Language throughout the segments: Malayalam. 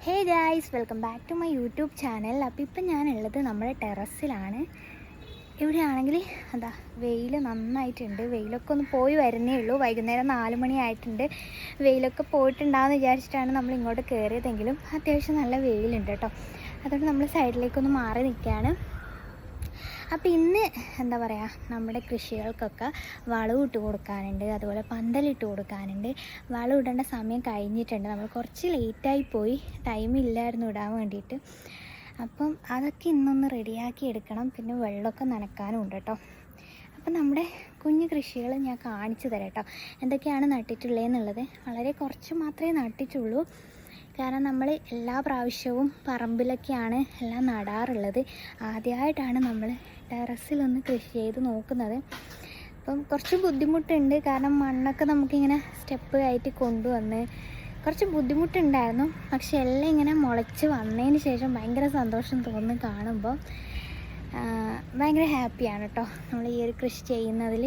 Hey guys, welcome back to my YouTube channel. അപ്പോൾ ഇപ്പം ഞാനുള്ളത് നമ്മുടെ ടെറസിലാണ്. ഇവിടെയാണെങ്കിൽ അതാ വെയിൽ നന്നായിട്ടുണ്ട്. വെയിലൊക്കെ ഒന്ന് പോയി വരുന്നേ ഉള്ളൂ. വൈകുന്നേരം 4 മണി ആയിട്ടുണ്ട്. വെയിലൊക്കെ പോയിട്ടുണ്ടാകുമെന്ന് വിചാരിച്ചിട്ടാണ് നമ്മൾ ഇങ്ങോട്ട് കയറിയതെങ്കിലും അത്യാവശ്യം നല്ല വെയിലുണ്ട് കേട്ടോ. അതുകൊണ്ട് നമ്മൾ സൈഡിലേക്കൊന്ന് മാറി നിൽക്കുകയാണ്. അപ്പോൾ ഇന്ന് എന്താ പറയുക, നമ്മുടെ കൃഷികൾക്കൊക്കെ വളമിട്ട് കൊടുക്കാനുണ്ട്, അതുപോലെ പന്തലിട്ട് കൊടുക്കാനുണ്ട്. വളം ഇടേണ്ട സമയം കഴിഞ്ഞിട്ടുണ്ട്. നമ്മൾ കുറച്ച് ലേറ്റായി പോയി, ടൈമില്ലായിരുന്നു ഇടാൻ വേണ്ടിയിട്ട്. അപ്പം അതൊക്കെ ഇന്നൊന്ന് റെഡിയാക്കി എടുക്കണം. പിന്നെ വെള്ളമൊക്കെ നനക്കാനും ഉണ്ട് കേട്ടോ. അപ്പം നമ്മുടെ കുഞ്ഞു കൃഷികൾ ഞാൻ കാണിച്ചു തരാം കേട്ടോ, എന്തൊക്കെയാണ് നട്ടിട്ടുള്ളതെന്നുള്ളത്. വളരെ കുറച്ച് മാത്രമേ നട്ടിട്ടുള്ളൂ. കാരണം നമ്മൾ എല്ലാ പ്രാവശ്യവും പറമ്പിലൊക്കെയാണ് എല്ലാം നടാറുള്ളത്. ആദ്യമായിട്ടാണ് നമ്മൾ ടെറസിലൊന്ന് കൃഷി ചെയ്ത് നോക്കുന്നത്. അപ്പം കുറച്ച് ബുദ്ധിമുട്ടുണ്ട്. കാരണം മണ്ണൊക്കെ നമുക്കിങ്ങനെ സ്റ്റെപ്പ് കയറ്റി കൊണ്ടുവന്ന് കുറച്ച് ബുദ്ധിമുട്ടുണ്ടായിരുന്നു. പക്ഷെ എല്ലാം ഇങ്ങനെ മുളച്ച് വന്നതിന് ശേഷം ഭയങ്കര സന്തോഷം തോന്നുന്നു കാണുമ്പോൾ. ഭയങ്കര ഹാപ്പിയാണ് കേട്ടോ നമ്മൾ ഈ ഒരു കൃഷി ചെയ്യുന്നതിൽ.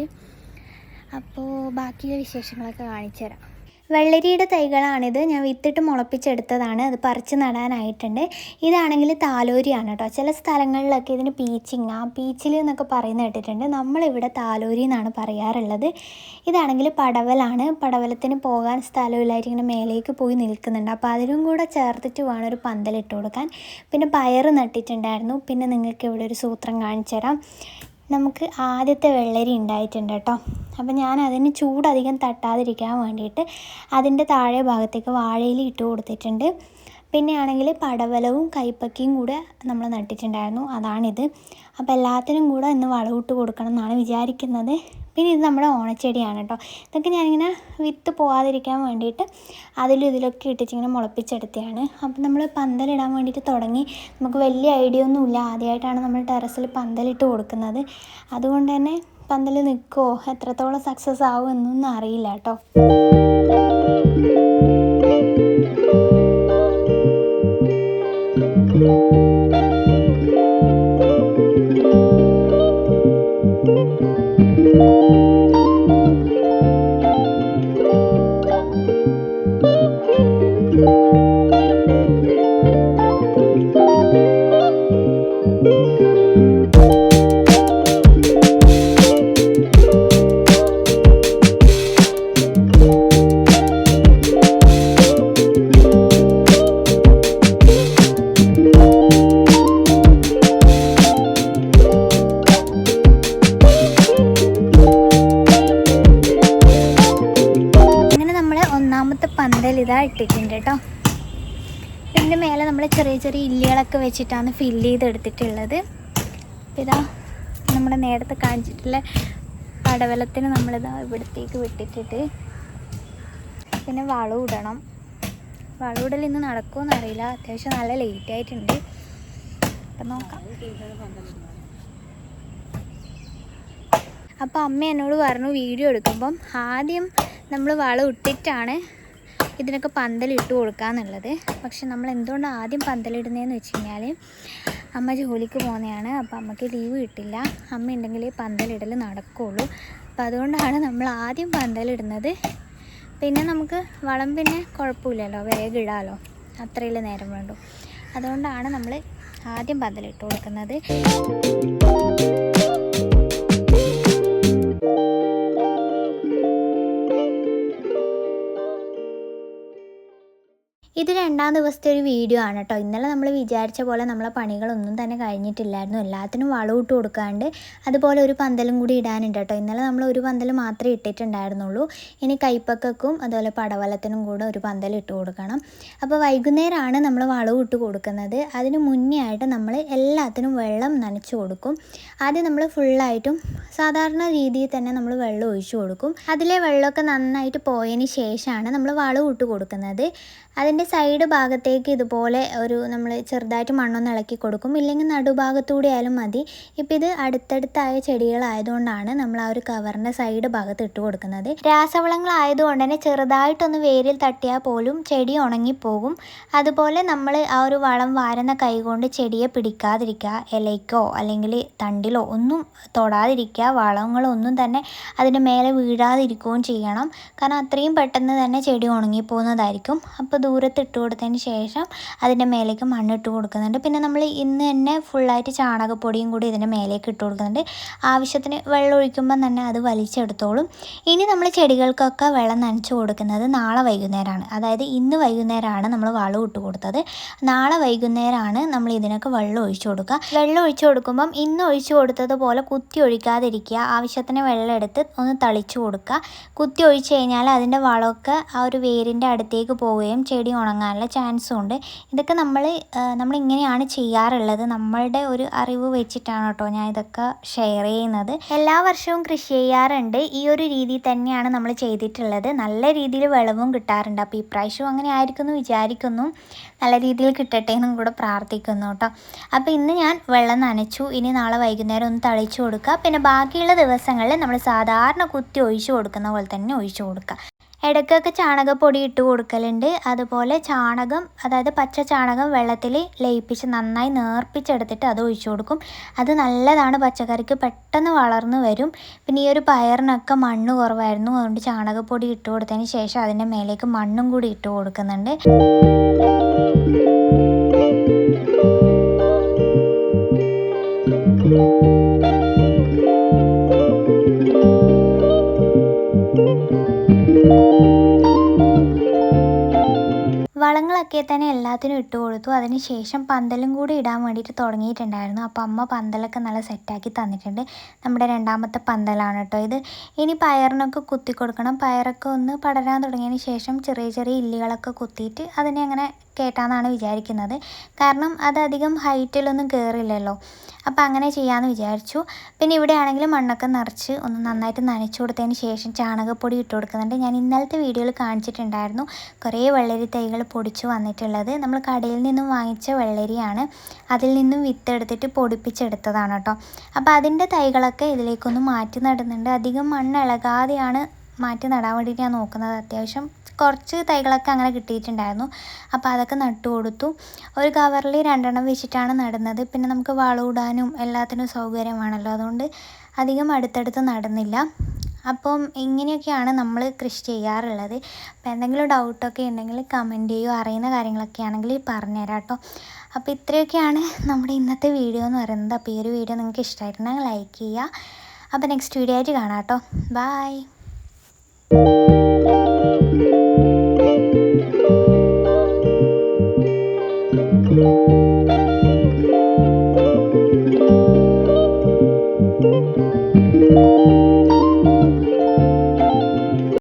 അപ്പോൾ ബാക്കിയുള്ള വിശേഷങ്ങളൊക്കെ കാണിച്ചു തരാം. വെള്ളരിയുടെ തൈകളാണിത്. ഞാൻ വിത്തിട്ട് മുളപ്പിച്ചെടുത്തതാണ്. അത് പറിച്ച് നടാനായിട്ടുണ്ട്. ഇതാണെങ്കിൽ താലോരിയാണ് കേട്ടോ. ചില സ്ഥലങ്ങളിലൊക്കെ ഇതിന് പീച്ചിൽ എന്നൊക്കെ പറയുന്നത് കേട്ടിട്ടുണ്ട്. നമ്മളിവിടെ താലോരി എന്നാണ് പറയാറുള്ളത്. ഇതാണെങ്കിൽ പടവലാണ്. പടവലത്തിന് പോകാൻ സ്ഥലമില്ലായിട്ട് ഇങ്ങനെ മേലേക്ക് പോയി നിൽക്കുന്നുണ്ട്. അപ്പോൾ അതിനും കൂടെ ചേർത്തിട്ട് വേണം ഒരു പന്തലിട്ട് കൊടുക്കാൻ. പിന്നെ പയറ് നട്ടിട്ടുണ്ടായിരുന്നു. പിന്നെ നിങ്ങൾക്ക് ഇവിടെ ഒരു സൂത്രം കാണിച്ചു തരാം. നമുക്ക് ആദ്യത്തെ വെള്ളരി ഉണ്ടായിട്ടുണ്ട് കേട്ടോ. അപ്പോൾ ഞാൻ അതിന് ചൂടധികം തട്ടാതിരിക്കാൻ വേണ്ടിയിട്ട് അതിൻ്റെ താഴെ ഭാഗത്തേക്ക് വാഴയില ഇട്ട് കൊടുത്തിട്ടുണ്ട്. പിന്നെ ആണെങ്കിൽ പടവലവും കൈപ്പക്കയും കൂടെ നമ്മൾ നട്ടിട്ടുണ്ടായിരുന്നു, അതാണിത്. അപ്പോൾ എല്ലാത്തിനും കൂടെ ഇന്ന് വളമിട്ട് കൊടുക്കണം എന്നാണ് വിചാരിക്കുന്നത്. പിന്നെ ഇത് നമ്മുടെ ഓണച്ചെടിയാണ് കേട്ടോ. ഇതൊക്കെ ഞാനിങ്ങനെ വിത്ത് പോകാതിരിക്കാൻ വേണ്ടിയിട്ട് ഇതിലൊക്കെ ഇട്ടിട്ടിങ്ങനെ മുളപ്പിച്ചെടുത്തതാണ്. അപ്പോൾ നമ്മൾ പന്തലിടാൻ വേണ്ടിയിട്ട് തുടങ്ങി. നമുക്ക് വലിയ ഐഡിയ ഒന്നുമില്ല, ആദ്യമായിട്ടാണ് നമ്മൾ ടെറസിൽ പന്തലിട്ട് കൊടുക്കുന്നത്. അതുകൊണ്ട് തന്നെ പന്തൽ നിൽക്കുമോ, എത്രത്തോളം സക്സസ് ആവും എന്നൊന്നും അറിയില്ല കേട്ടോ. പന്തൽ ഇതാ ഇട്ടിട്ടുണ്ട് കേട്ടോ. ഇതിൻ്റെ മേലെ നമ്മൾ ചെറിയ ചെറിയ ഇല്ലികളൊക്കെ വെച്ചിട്ടാണ് ഫില്ല് ചെയ്തെടുത്തിട്ടുള്ളത്. ഇതാ നമ്മുടെ നേരത്തെ കാണിച്ചിട്ടുള്ള പടവലത്തിന് നമ്മളിതാ ഇവിടത്തേക്ക് വിട്ടിട്ടിട്ട് പിന്നെ വളം ഇടണം. വളം ഇടൽ ഇന്ന് നടക്കുമെന്ന് അറിയില്ല, അത്യാവശ്യം നല്ല ലേറ്റ് ആയിട്ടുണ്ട്. അപ്പം നോക്കാം. അപ്പോൾ അമ്മ എന്നോട് പറഞ്ഞു വീഡിയോ എടുക്കുമ്പം ആദ്യം നമ്മൾ വളം ഇട്ടിട്ടാണ് ഇതിനൊക്കെ പന്തലിട്ട് കൊടുക്കാന്നുള്ളത്. പക്ഷെ നമ്മൾ എന്തുകൊണ്ട് ആദ്യം പന്തലിടുന്നതെന്ന് വെച്ച് കഴിഞ്ഞാൽ അമ്മ ജോലിക്ക് പോകുന്നതാണ്. അപ്പോൾ അമ്മയ്ക്ക് ലീവ് കിട്ടില്ല. അമ്മ ഉണ്ടെങ്കിൽ പന്തലിടൽ നടക്കുകയുള്ളൂ. അപ്പോൾ അതുകൊണ്ടാണ് നമ്മൾ ആദ്യം പന്തലിടുന്നത്. പിന്നെ നമുക്ക് വളം പിന്നെ കുഴപ്പമില്ലല്ലോ, വേഗം ഇടാമല്ലോ, അത്രയല്ലേ നേരം വേണ്ടു. അതുകൊണ്ടാണ് നമ്മൾ ആദ്യം പന്തലിട്ട് കൊടുക്കുന്നത്. ഇത് 2ാം ദിവസത്തെ ഒരു വീഡിയോ ആണ് കേട്ടോ. ഇന്നലെ നമ്മൾ വിചാരിച്ച പോലെ നമ്മളെ പണികളൊന്നും തന്നെ കഴിഞ്ഞിട്ടില്ലായിരുന്നു. എല്ലാത്തിനും വളം ഇട്ട് കൊടുക്കാണ്ട് അതുപോലെ ഒരു പന്തലും കൂടി ഇടാനുണ്ട് കേട്ടോ. ഇന്നലെ നമ്മൾ ഒരു പന്തൽ മാത്രമേ ഇട്ടിട്ടുണ്ടായിരുന്നുള്ളൂ. ഇനി കൈപ്പക്കും അതുപോലെ പടവലത്തിനും കൂടെ ഒരു പന്തൽ ഇട്ട് കൊടുക്കണം. അപ്പോൾ വൈകുന്നേരമാണ് നമ്മൾ വളം ഇട്ട് കൊടുക്കുന്നത്. അതിന് മുന്നേ ആയിട്ട് നമ്മൾ എല്ലാത്തിനും വെള്ളം നനച്ച് കൊടുക്കും. ആദ്യം നമ്മൾ ഫുള്ളായിട്ടും സാധാരണ രീതിയിൽ തന്നെ നമ്മൾ വെള്ളം ഒഴിച്ചു കൊടുക്കും. അതിലെ വെള്ളമൊക്കെ നന്നായിട്ട് പോയതിന് ശേഷമാണ് നമ്മൾ വളം ഇട്ട് കൊടുക്കുന്നത്. അതിൻ്റെ സൈഡ് ഭാഗത്തേക്ക് ഇതുപോലെ നമ്മൾ ചെറുതായിട്ട് മണ്ണൊന്ന് ഇളക്കി കൊടുക്കും. ഇല്ലെങ്കിൽ നടുഭാഗത്തൂടെ ആയാലും മതി. ഇപ്പം ഇത് അടുത്തടുത്തായ ചെടികളായതുകൊണ്ടാണ് നമ്മൾ ആ ഒരു കവറിൻ്റെ സൈഡ് ഭാഗത്ത് ഇട്ട് കൊടുക്കുന്നത്. രാസവളങ്ങളായതുകൊണ്ട് തന്നെ ചെറുതായിട്ടൊന്ന് വേരിൽ തട്ടിയാൽ പോലും ചെടി ഉണങ്ങിപ്പോകും. അതുപോലെ നമ്മൾ ആ ഒരു വളം വാരുന്ന കൈ കൊണ്ട് ചെടിയെ പിടിക്കാതിരിക്കുക, ഇലയ്ക്കോ അല്ലെങ്കിൽ തണ്ടിലോ ഒന്നും തൊടാതിരിക്കുക. വളങ്ങളൊന്നും തന്നെ അതിൻ്റെ മേലെ വീഴാതിരിക്കുകയും ചെയ്യണം. കാരണം അത്രയും പെട്ടെന്ന് തന്നെ ചെടി ഉണങ്ങിപ്പോകുന്നതായിരിക്കും. അപ്പോൾ ദൂരത്ത് വെള്ളമെടുത്ത് ഇട്ട് കൊടുത്തതിന് ശേഷം അതിൻ്റെ മേലേക്ക് മണ്ണിട്ട് കൊടുക്കുന്നുണ്ട്. പിന്നെ നമ്മൾ ഇന്ന് തന്നെ ഫുള്ളായിട്ട് ചാണകപ്പൊടിയും കൂടി ഇതിൻ്റെ മേലേക്ക് ഇട്ട് കൊടുക്കുന്നുണ്ട്. ആവശ്യത്തിന് വെള്ളം ഒഴിക്കുമ്പം തന്നെ അത് വലിച്ചെടുത്തോളും. ഇനി നമ്മൾ ചെടികൾക്കൊക്കെ വെള്ളം നനച്ച് കൊടുക്കുന്നത് നാളെ വൈകുന്നേരമാണ്. അതായത് ഇന്ന് വൈകുന്നേരമാണ് നമ്മൾ വളം ഇട്ട് കൊടുത്തത്. നാളെ വൈകുന്നേരമാണ് നമ്മൾ ഇതിനൊക്കെ വെള്ളം ഒഴിച്ചു കൊടുക്കുക. വെള്ളം ഒഴിച്ചു കൊടുക്കുമ്പം ഇന്ന് ഒഴിച്ചു കൊടുത്തതുപോലെ കുത്തി ഒഴിക്കാതിരിക്കുക. ആവശ്യത്തിന് വെള്ളം എടുത്ത് ഒന്ന് തളിച്ചു കൊടുക്കുക. കുത്തി ഒഴിച്ച് കഴിഞ്ഞാൽ അതിൻ്റെ വളമൊക്കെ ആ ഒരു വേരിൻ്റെ അടുത്തേക്ക് പോവുകയും ചെടി ഉണങ്ങാനുള്ള ചാൻസും ഉണ്ട്. ഇതൊക്കെ നമ്മളിങ്ങനെയാണ് ചെയ്യാറുള്ളത്. നമ്മളുടെ ഒരു അറിവ് വെച്ചിട്ടാണ് കേട്ടോ ഞാൻ ഇതൊക്കെ ഷെയർ ചെയ്യുന്നത്. എല്ലാ വർഷവും കൃഷി ചെയ്യാറുണ്ട്. ഈ ഒരു രീതിയിൽ തന്നെയാണ് നമ്മൾ ചെയ്തിട്ടുള്ളത്. നല്ല രീതിയിൽ വിളവും കിട്ടാറുണ്ട്. അപ്പോൾ ഇപ്രാവശ്യവും അങ്ങനെ ആയിരിക്കുമെന്ന് വിചാരിക്കുന്നു. നല്ല രീതിയിൽ കിട്ടട്ടെ എന്നും കൂടെ പ്രാർത്ഥിക്കുന്നു കേട്ടോ. അപ്പോൾ ഇന്ന് ഞാൻ വെള്ളം നനച്ചു. ഇനി നാളെ വൈകുന്നേരം ഒന്ന് തളിച്ചു കൊടുക്കുക. പിന്നെ ബാക്കിയുള്ള ദിവസങ്ങളിൽ നമ്മൾ സാധാരണ കുത്തി ഒഴിച്ചു കൊടുക്കുന്ന പോലെ തന്നെ ഒഴിച്ചു കൊടുക്കുക. ഇടയ്ക്കൊക്കെ ചാണകപ്പൊടി ഇട്ട് കൊടുക്കലുണ്ട്. അതുപോലെ ചാണകം, അതായത് പച്ച ചാണകം വെള്ളത്തിൽ ലയിപ്പിച്ച് നന്നായി നേർപ്പിച്ചെടുത്തിട്ട് അത് ഒഴിച്ചു കൊടുക്കും. അത് നല്ലതാണ്, പച്ചക്കറിക്ക് പെട്ടെന്ന് വളർന്നു വരും. പിന്നെ ഈ ഒരു പയറിനൊക്കെ മണ്ണ് കുറവായിരുന്നു, അതുകൊണ്ട് ചാണകപ്പൊടി ഇട്ട് കൊടുത്തതിന് ശേഷം അതിൻ്റെ മേലേക്ക് മണ്ണും കൂടി ഇട്ട് കൊടുക്കുന്നുണ്ട്. വളങ്ങളൊക്കെ തന്നെ എല്ലാത്തിനും ഇട്ട് കൊടുത്തു. അതിന് ശേഷം പന്തലും കൂടി ഇടാൻ വേണ്ടിയിട്ട് തുടങ്ങിയിട്ടുണ്ടായിരുന്നു. അപ്പോൾ അമ്മ പന്തലൊക്കെ നല്ല സെറ്റാക്കി തന്നിട്ടുണ്ട്. നമ്മുടെ രണ്ടാമത്തെ പന്തലാണ് കേട്ടോ ഇത്. ഇനി പയറിനൊക്കെ കുത്തി കൊടുക്കണം. പയറൊക്കെ ഒന്ന് പടരാൻ തുടങ്ങിയതിന് ശേഷം ചെറിയ ചെറിയ ഇല്ലുകളൊക്കെ കുത്തിയിട്ട് അതിനെ അങ്ങനെ കേട്ടാന്നാണ് വിചാരിക്കുന്നത്. കാരണം അതധികം ഹൈറ്റിലൊന്നും കയറില്ലല്ലോ. അപ്പോൾ അങ്ങനെ ചെയ്യാമെന്ന് വിചാരിച്ചു. പിന്നെ ഇവിടെ ആണെങ്കിൽ മണ്ണൊക്കെ നിറച്ച് ഒന്ന് നന്നായിട്ട് നനച്ചു കൊടുത്തതിന് ശേഷം ചാണകപ്പൊടി ഇട്ട് കൊടുക്കുന്നുണ്ട്. ഞാൻ ഇന്നലത്തെ വീഡിയോയിൽ കാണിച്ചിട്ടുണ്ടായിരുന്നു കുറേ വെള്ളരി തൈകൾ പൊടിച്ചു വന്നിട്ടുള്ളത്. നമ്മൾ കടയിൽ നിന്നും വാങ്ങിച്ച വെള്ളരിയാണ്. അതിൽ നിന്നും വിത്തെടുത്തിട്ട് പൊടിപ്പിച്ചെടുത്തതാണ് കേട്ടോ. അപ്പോൾ അതിൻ്റെ തൈകളൊക്കെ ഇതിലേക്കൊന്ന് മാറ്റി നടുന്നുണ്ട്. അധികം മണ്ണ് ഇളകാതെയാണ് മാറ്റി നടാൻ വേണ്ടിയിട്ട് ഞാൻ നോക്കുന്നത്. അത്യാവശ്യം കുറച്ച് തൈകളൊക്കെ അങ്ങനെ കിട്ടിയിട്ടുണ്ടായിരുന്നു. അപ്പോൾ അതൊക്കെ നട്ടു കൊടുത്തു. ഒരു കവറിൽ 2 വെച്ചിട്ടാണ് നടുന്നത്. പിന്നെ നമുക്ക് വളം ഇടാനും എല്ലാത്തിനും സൗകര്യമാണല്ലോ, അതുകൊണ്ട് അധികം അടുത്തടുത്ത് നടുന്നില്ല. അപ്പം ഇങ്ങനെയൊക്കെയാണ് നമ്മൾ കൃഷി ചെയ്യാറുള്ളത്. അപ്പോൾ എന്തെങ്കിലും ഡൗട്ടൊക്കെ ഉണ്ടെങ്കിൽ കമൻറ്റ് ചെയ്യുമോ, അറിയുന്ന കാര്യങ്ങളൊക്കെ ആണെങ്കിൽ പറഞ്ഞുതരാം കേട്ടോ. അപ്പോൾ ഇത്രയൊക്കെയാണ് നമ്മുടെ ഇന്നത്തെ വീഡിയോ എന്ന് പറയുന്നത്. അപ്പോൾ ഈ ഒരു വീഡിയോ നിങ്ങൾക്ക് ഇഷ്ടമായിട്ടുണ്ടെങ്കിൽ ലൈക്ക് ചെയ്യുക. അപ്പോൾ നെക്സ്റ്റ് വീഡിയോ ആയിട്ട് കാണാം കേട്ടോ. ബൈ.